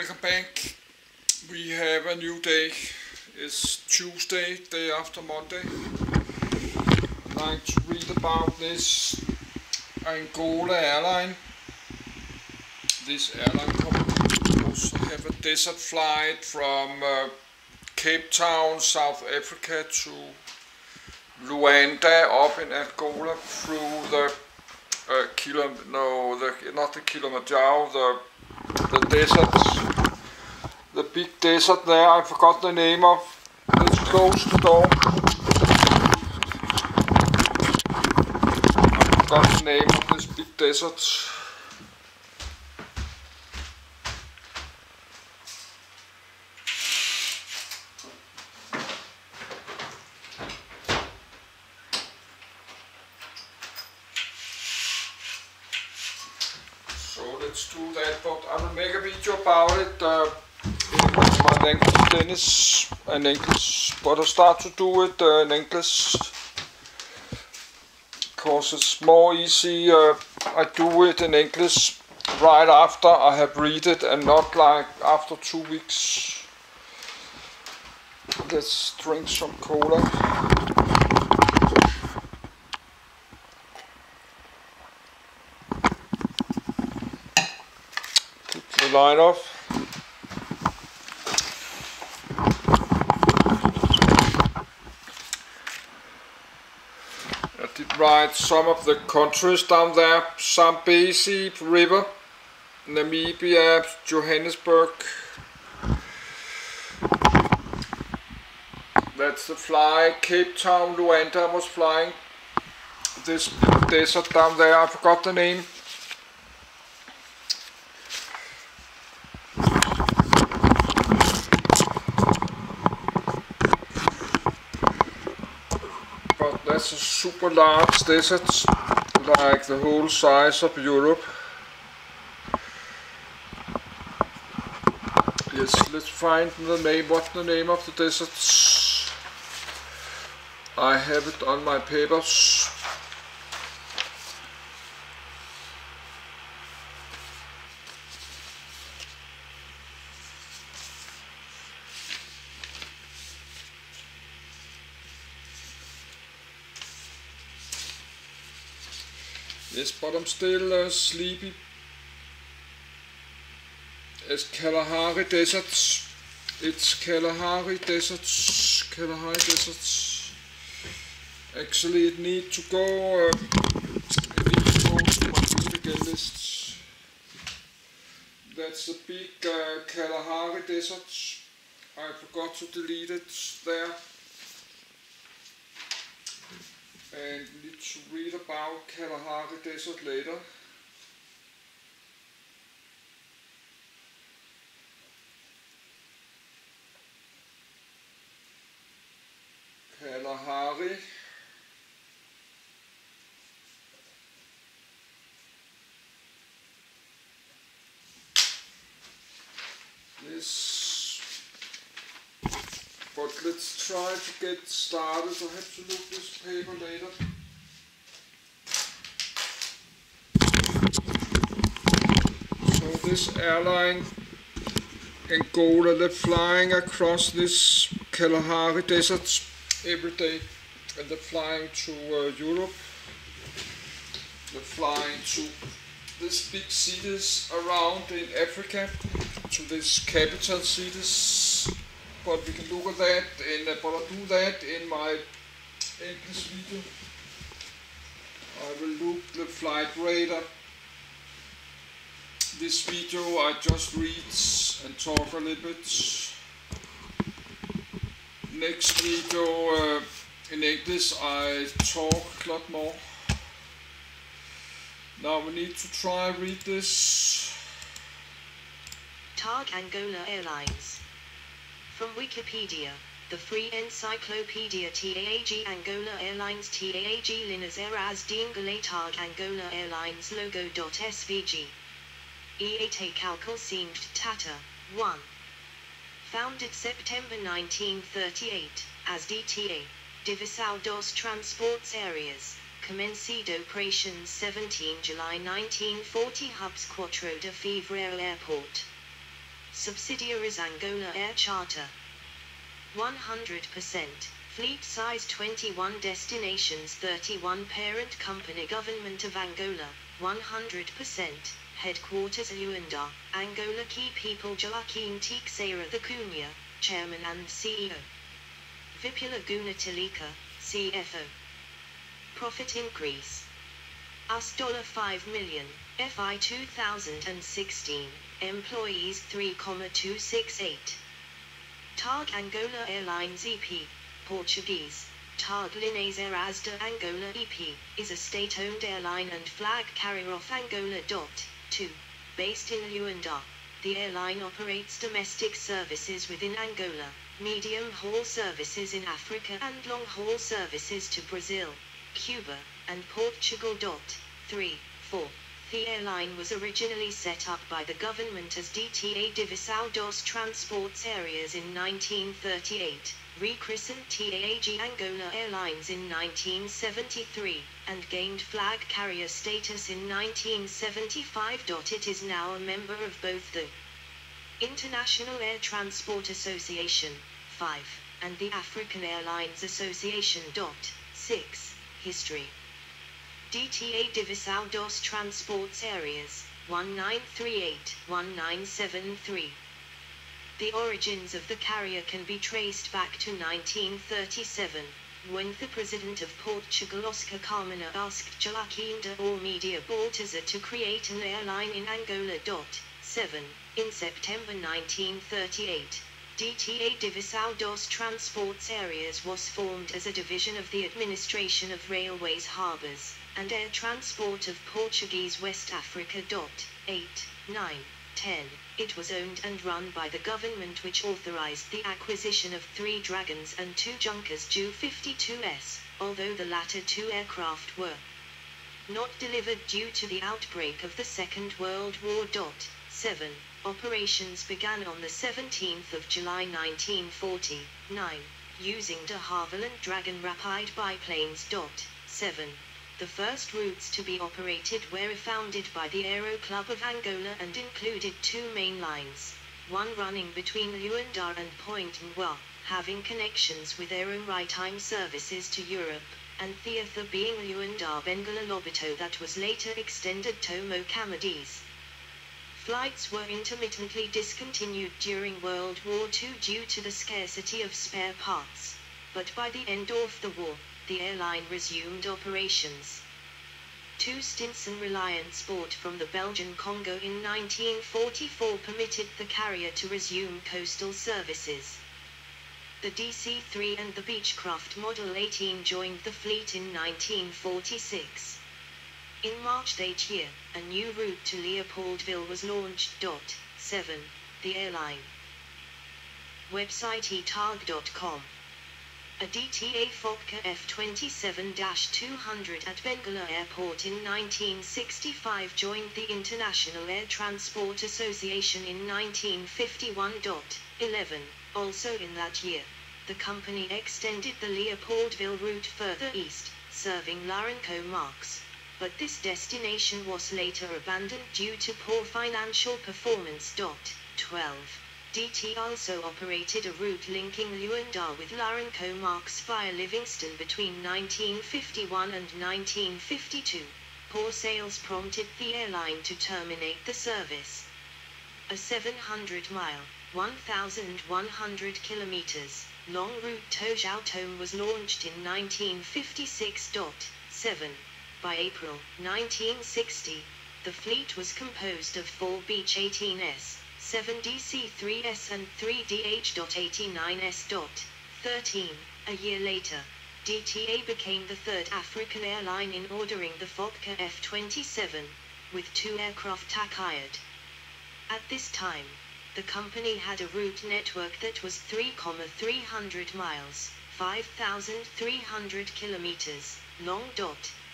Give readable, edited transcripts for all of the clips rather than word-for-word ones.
welcome back. We have a new day. It's Tuesday, day after Monday. I'd like to read about this Angola airline. This airline company also have a desert flight from Cape Town, South Africa to Luanda up in Angola through the not the Kilimanjaro, the desert, the big desert there. I forgot the name of. Let's close the door. I forgot the name of this big desert. So let's do that, but I will make a video about it in my language tennis and English, but I start to do it in English because it's more easy. I do it in English right after I have read it and not like after 2 weeks. Let's drink some cola. The light off. I did write some of the countries down there: Zambezi River, Namibia, Johannesburg. That's the flight. Cape Town, Luanda was flying. This desert down there, I forgot the name. That's a super large desert, like the whole size of Europe. Yes, let's find the name. What's the name of the desert? I have it on my papers. Yes, but I'm still sleepy. It's Kalahari Deserts. It's Kalahari Deserts. Kalahari Deserts. Actually, it needs to go. To my again list. That's the big Kalahari Deserts. I forgot to delete it there. And need to read about Kalahari Desert later. Kalahari. Yes. But let's try to get started. I have to look this paper later. So this airline, Angola, they're flying across this Kalahari Desert every day. And they're flying to Europe. They're flying to these big cities around in Africa, to these capital cities. But we can look at that, but I'll do that in my English video. I will look the flight radar. This video I just read and talk a little bit. Next video in English I talk a lot more. Now we need to try read this. TAAG Angola Airlines. From Wikipedia, the free encyclopedia. TAAG Angola Airlines. TAAG Linhas Aéreas de Angola. TAAG Angola Airlines logo.svg. EAT Calcalcimed Tata 1. Founded September 1938 as DTA, Divisão dos Transportes Aéreos. Commenced operations 17 July 1940. Hubs 4 de Fevereiro Airport. Subsidiaries Angola Air Charter. 100%. Fleet size 21 destinations 31 Parent company Government of Angola. 100%. Headquarters Luanda, Angola. Key people Joaquim Teixeira da Cunha, Chairman and CEO. Vipula Gunatilika, CFO. Profit increase. US $5 million, FI 2016, employees 3,268. TAAG Angola Airlines EP, Portuguese, TAAG Linhas Aéreas de Angola EP, is a state-owned airline and flag carrier of Angola. 2. Based in Luanda, the airline operates domestic services within Angola, medium-haul services in Africa and long-haul services to Brazil, Cuba, and Portugal. 3. 4. The airline was originally set up by the government as DTA Divisão dos Transportes Aéreos in 1938, rechristened TAAG Angola Airlines in 1973, and gained flag carrier status in 1975. It is now a member of both the International Air Transport Association, 5, and the African Airlines Association. 6. History. DTA Divisão dos Transportes Aéreos, 1938-1973. The origins of the carrier can be traced back to 1937, when the President of Portugal Oscar Carmona asked Joaquim de Almeida Baltazar to create an airline in Angola. 7. In September 1938, DTA Divisão dos Transportes Aéreos was formed as a division of the Administration of Railways, Harbours, and Air Transport of Portuguese West Africa. 8, 9, 10. It was owned and run by the government, which authorized the acquisition of 3 Dragons and 2 Junkers Ju-52s, although the latter 2 aircraft were not delivered due to the outbreak of the Second World War. 7. Operations began on the 17th of July 1949, using de Havilland Dragon Rapide biplanes. 7. The first routes to be operated were founded by the Aero Club of Angola and included 2 main lines, one running between Luanda and Pointe-Noire, having connections with Aero Maritime services to Europe, and the other being Luanda-Benguela Lobito that was later extended to Moçambique. Flights were intermittently discontinued during World War II due to the scarcity of spare parts, but by the end of the war, the airline resumed operations. 2 stints and Reliance bought from the Belgian Congo in 1944 permitted the carrier to resume coastal services. The DC-3 and the Beechcraft Model 18 joined the fleet in 1946. In March that year, a new route to Leopoldville was launched. 7. The airline website TAAG.com. A DTA Fokker F-27-200 at Benguela Airport in 1965 joined the International Air Transport Association in 1951. 11. Also in that year, the company extended the Leopoldville route further east, serving Larenco Marks, but this destination was later abandoned due to poor financial performance. 12. DT also operated a route linking Luanda with Larenco Marks via Livingston between 1951 and 1952. Poor sales prompted the airline to terminate the service. A 700-mile, 1,100 kilometers, long route to Sao Tome was launched in 1956. 7. By April 1960, the fleet was composed of 4 Beech 18s, 7 DC-3s and 3 DH-89s. 13. A year later, DTA became the 3rd African airline in ordering the Fokker F-27, with 2 aircraft acquired. At this time, the company had a route network that was 3,300 miles, 5,300 kilometers, long.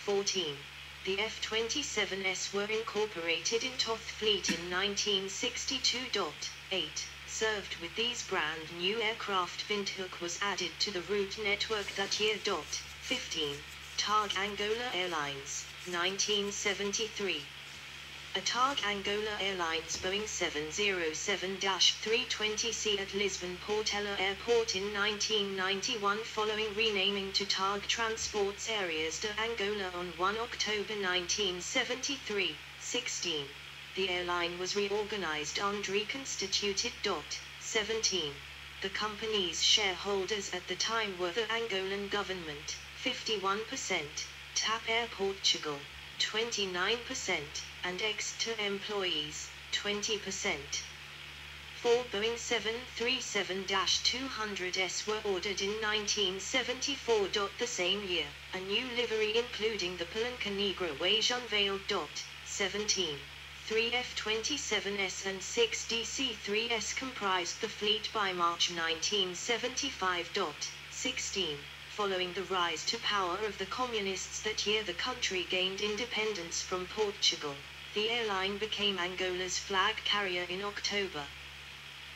14. The F-27s were incorporated in TOF fleet in 1962. 8. Served with these brand new aircraft. Windhoek was added to the route network that year. 15. TAAG Angola Airlines, 1973. A TAAG Angola Airlines Boeing 707-320C at Lisbon Portela Airport in 1991 following renaming to TAAG Transports Aéreas de Angola on 1 October 1973. 16. The airline was reorganized and reconstituted. 17. The company's shareholders at the time were the Angolan government, 51%, TAP Air Portugal, 29%, and ex-TAAG employees, 20%. 4 Boeing 737-200s were ordered in 1974. The same year, a new livery including the Palanca Negra was unveiled. 17. 3 F-27s and 6 DC-3s comprised the fleet by March 1975. 16. Following the rise to power of the communists that year, the country gained independence from Portugal. The airline became Angola's flag carrier in October.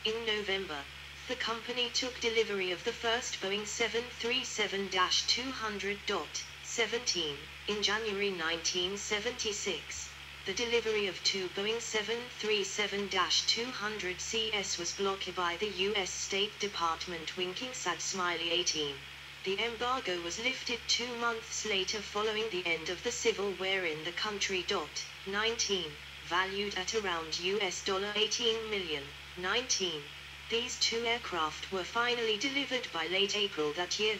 In November, the company took delivery of the first Boeing 737-200. 17. In January 1976, the delivery of 2 Boeing 737-200CS was blocked by the U.S. State Department winking sad smiley 18. The embargo was lifted 2 months later following the end of the civil war in the country. 19. Valued at around $18 million. 19. These 2 aircraft were finally delivered by late April that year.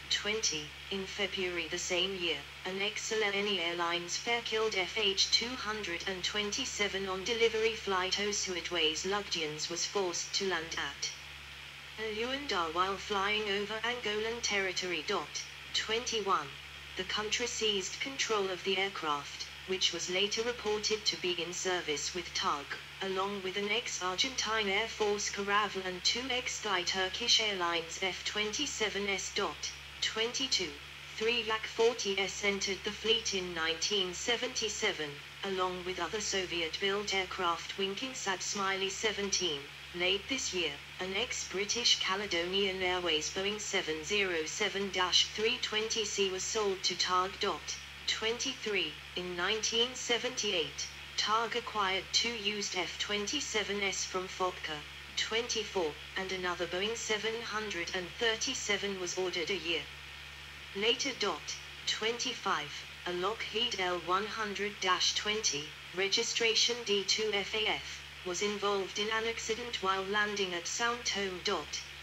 20. In February the same year, an ex-Airline Airlines Fairchild FH-227 on delivery flight Osuitways Lugdians was forced to land at Luanda while flying over Angolan territory. 21. The country seized control of the aircraft, which was later reported to be in service with TAAG, along with an ex-Argentine Air Force Caravel and 2 ex-Thai Turkish Airlines F-27s. 22. 3 Yak-40s entered the fleet in 1977, along with other Soviet-built aircraft winking sad smiley 17. Late this year, an ex-British Caledonian Airways Boeing 707-320C was sold to TAAG. 23. In 1978, TAAG acquired 2 used F-27s from Fokker. 24. And another Boeing 737 was ordered a year later. 25. A Lockheed L-100-20, registration D2FAF, was involved in an accident while landing at Soundtome.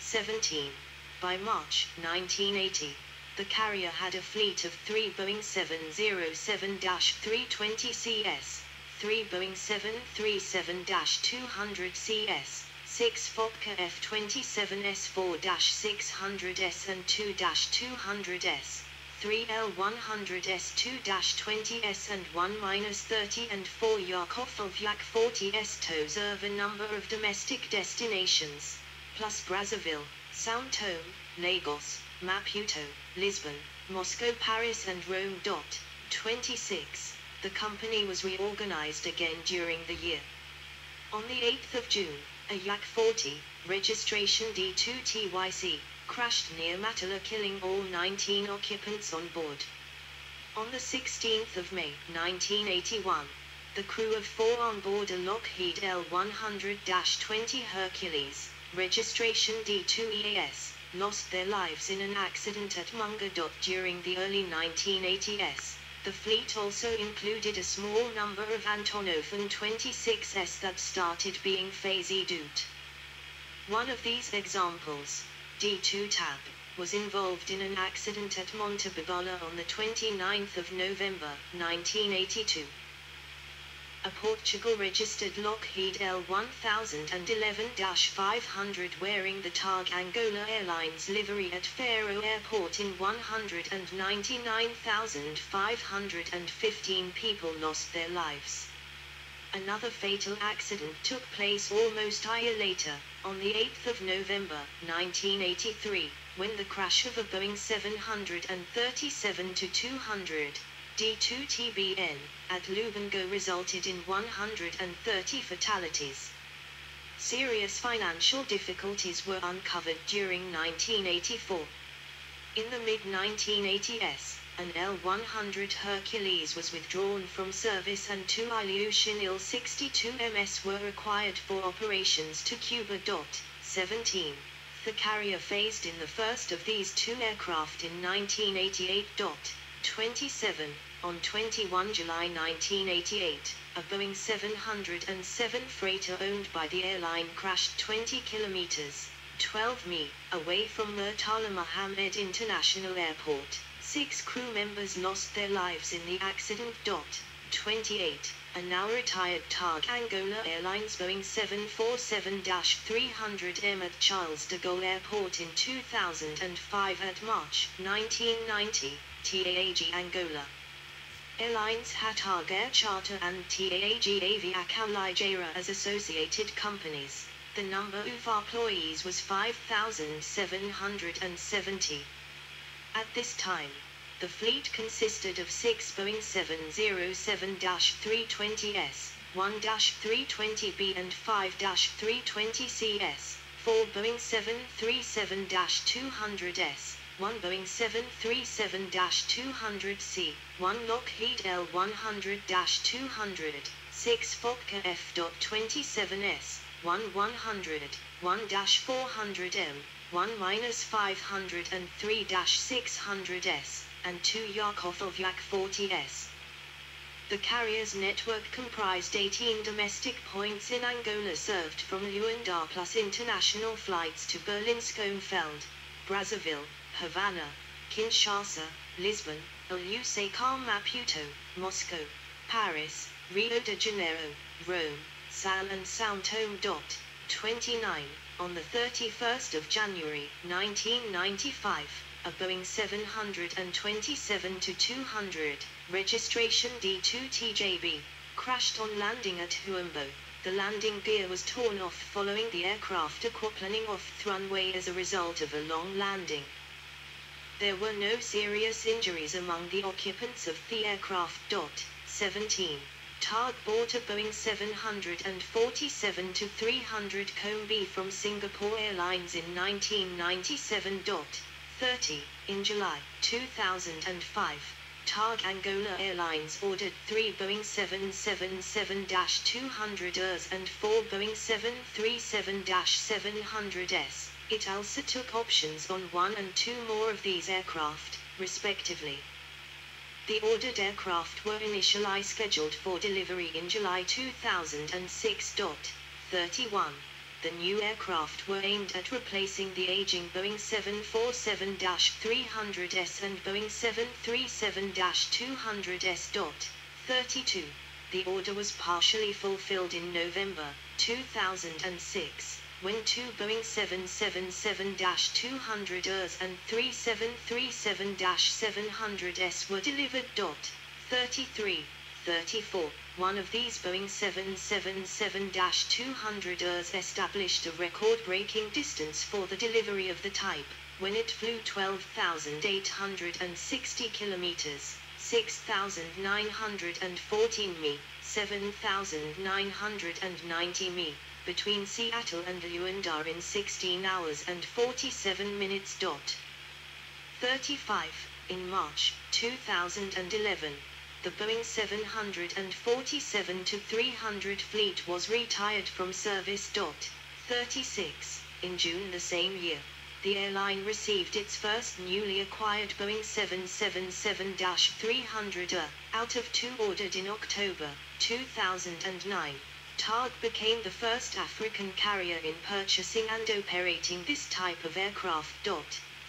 17. By March 1980, the carrier had a fleet of 3 Boeing 707-320CS, 3 Boeing 737-200CS, 6 Fokker F-27s 4-600s and 2-200s, 3 L-100s 2-20s and 1-30 and 4 Yakov Yak-40s to serve a number of domestic destinations, plus Brazzaville, Soundtome, Lagos, Maputo, Lisbon, Moscow, Paris and Rome. 26. The company was reorganized again during the year. On the 8th of June, a Yak-40, registration D2TYC, crashed near Matala killing all 19 occupants on board. On the 16th of May 1981, the crew of 4 on board a Lockheed L-100-20 Hercules, registration D2EAS, lost their lives in an accident at Munga. During the early 1980s, the fleet also included a small number of Antonov and 26s that started being phased out. One of these examples, D2 TAB, was involved in an accident at Montebello on the 29th of November, 1982. A Portugal-registered Lockheed L-1011-500 wearing the TAAG Angola Airlines livery at Faro Airport in 199,515 people lost their lives. Another fatal accident took place almost a year later, on the 8th of November, 1983, when the crash of a Boeing 737-200, D2TBN, at Lubango resulted in 130 fatalities. Serious financial difficulties were uncovered during 1984. In the mid-1980s, An L-100 Hercules was withdrawn from service and 2 Ilyushin Il-62MS were required for operations to Cuba. 17. The carrier phased in the first of these 2 aircraft in 1988. 27. On 21 July 1988, a Boeing 707 freighter owned by the airline crashed 20 kilometers, 12 mi, away from Murtala Mohammed International Airport. 6 crew members lost their lives in the accident. 28. A now retired TAAG Angola Airlines Boeing 747-300M at Charles de Gaulle Airport in 2005 at March 1990, TAAG Angola Airlines had TAAG Air Charter and TAAG Aviação Ligeira as associated companies. The number of employees was 5,770. At this time, the fleet consisted of 6 Boeing 707-320s, 1-320B and 5-320CS, 4 Boeing 737-200s, 1 Boeing 737-200C, 1 Lockheed L-100-200, 6 Fokker F.27s, 1 100, 1-400M, 1-500 and 3-600s, and 2 Yakov Yak 40s. The carrier's network comprised 18 domestic points in Angola served from Luanda plus international flights to Berlin, Schoenfeld, Brazzaville, Havana, Kinshasa, Lisbon, Lusaka, Maputo, Moscow, Paris, Rio de Janeiro, Rome, Sal and São Tomé. 29. On the 31st of January 1995, a Boeing 727-200, registration D2TJB, crashed on landing at Huambo. The landing gear was torn off following the aircraft aquaplaning off the runway as a result of a long landing. There were no serious injuries among the occupants of the aircraft. 17. TAAG bought a Boeing 747-300 Combi from Singapore Airlines in 1997. 30. In July 2005, TAAG Angola Airlines ordered 3 Boeing 777-200s and 4 Boeing 737-700s. It also took options on 1 and 2 more of these aircraft, respectively. The ordered aircraft were initially scheduled for delivery in July 2006. 31. The new aircraft were aimed at replacing the aging Boeing 747-300s and Boeing 737-200s. 32. The order was partially fulfilled in November 2006, when 2 Boeing 777-200s and 3 737-700s were delivered. 33. 34. One of these Boeing 777-200s established a record-breaking distance for the delivery of the type, when it flew 12,860 kilometers, 6,914 mi, 7,990 mi, between Seattle and Luanda in 16 hours and 47 minutes. 35. In March 2011, the Boeing 747-300 fleet was retired from service. 36. In June the same year, the airline received its first newly acquired Boeing 777-300 out of 2 ordered in October 2009. TAAG became the first African carrier in purchasing and operating this type of aircraft.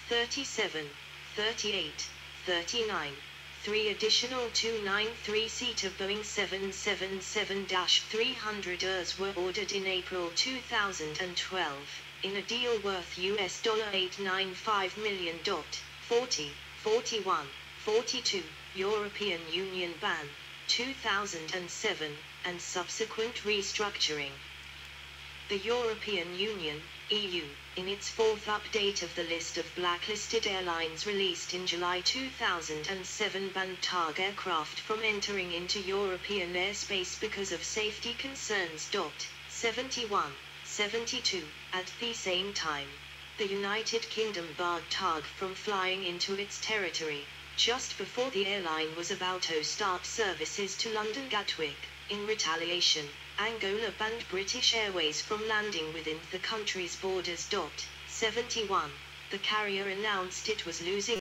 37. 38. 39. 3 additional 293-seater Boeing 777-300s were ordered in April 2012, in a deal worth $895 million. 40. 41. 42. European Union ban, 2007, and subsequent restructuring. The European Union, EU, in its 4th update of the list of blacklisted airlines released in July 2007, banned TAAG aircraft from entering into European airspace because of safety concerns. 71. 72. At the same time, the United Kingdom barred TAAG from flying into its territory. just before the airline was about to start services to London Gatwick. In retaliation, Angola banned British Airways from landing within the country's borders. 71. The carrier announced it was losing